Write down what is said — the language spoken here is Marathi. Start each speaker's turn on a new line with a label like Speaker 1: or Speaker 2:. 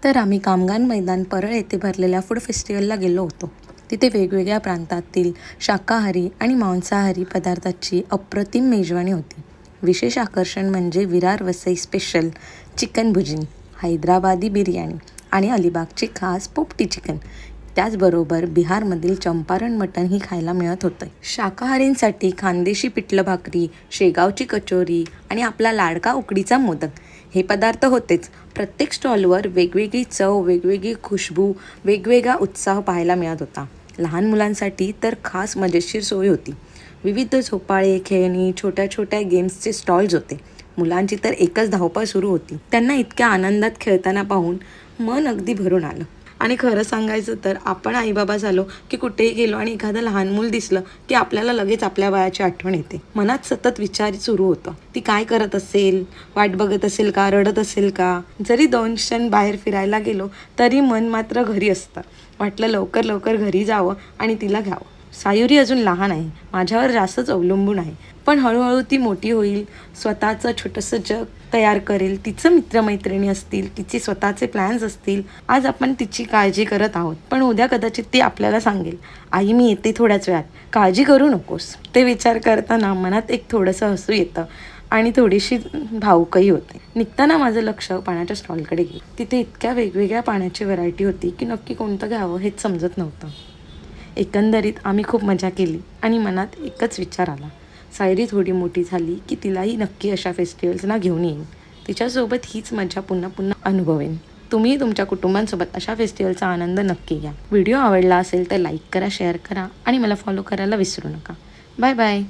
Speaker 1: तर आम्ही कामगार मैदान परळ येथे भरलेल्या फूड फेस्टिवलला गेलो होतो. तिथे वेगवेगळ्या प्रांतातील शाकाहारी आणि मांसाहारी पदार्थाची अप्रतिम मेजवानी होती. विशेष आकर्षण म्हणजे विरार वसई स्पेशल चिकन भुजिंग, हैदराबादी बिर्याणी आणि अलिबागचे खास पोपटी चिकन. त्याचबरोबर बिहारमधील चंपारण मटणही खायला मिळत होतं. शाकाहारींसाठी खानदेशी पिठलं भाकरी, शेगावची कचोरी आणि आपला लाडका उकडीचा मोदक हे पदार्थ होतेच. प्रत्येक स्टॉलवर वेगवेगळी चव, वेगवेगळी खुशबू, वेगवेगळा उत्साह पाहायला मिळत होता. लहान मुलांसाठी तर खास मजेशीर सोय होती. विविध झोपाळे, खेळणी, छोट्या छोट्या गेम्सचे स्टॉल्स होते. मुलांची तर एकच धावपळ सुरू होती. त्यांना इतक्या आनंदात खेळताना पाहून मन अगदी भरून आलं. आणि खरं सांगायचं तर आपण आईबाबा झालो की कुठेही गेलो आणि एखादं लहान मूल दिसलं की आपल्याला लगेच आपल्या वयाची आठवण येते. मनात सतत विचार सुरू होतं, ती काय करत असेल, वाट बघत असेल का, रडत असेल का. जरी 2 क्षण बाहेर फिरायला गेलो तरी मन मात्र घरी असतं. वाटलं लवकर लवकर घरी जावं आणि तिला घ्यावं. सायुरी अजून लहान आहे, माझ्यावर जास्तच अवलंबून आहे. पण हळूहळू ती मोठी होईल, स्वतःचं छोटंसं जग तयार करेल, तिचं मित्रमैत्रिणी असतील, तिचे स्वतःचे प्लॅन्स असतील. आज आपण तिची काळजी करत आहोत, पण उद्या कदाचित ती आपल्याला सांगेल, आई मी येते थोड्याच वेळात, काळजी करू नकोस. ते विचार करताना मनात एक थोडंसं हसू येतं आणि थोडीशी भावुकही होते. निघताना माझं लक्ष पाण्याच्या स्टॉलकडे गेलं. तिथे इतक्या वेगवेगळ्या पाण्याची व्हरायटी होती की नक्की कोणतं घ्यावं हेच समजत नव्हतं. एकंदरीत आम्ही खूप मजा केली आणि मनात एकच विचार आला, सायरी थोडी मोठी झाली की तिलाही नक्की अशा फेस्टिवल्सना घेऊन येईन. तिच्यासोबत हीच मजा पुन्हा पुन्हा अनुभवेन. तुम्ही तुमच्या कुटुंबांसोबत अशा फेस्टिवलचा आनंद नक्की घ्या. व्हिडिओ आवडला असेल तर लाईक करा, शेअर करा आणि मला फॉलो करायला विसरू नका. Bye bye.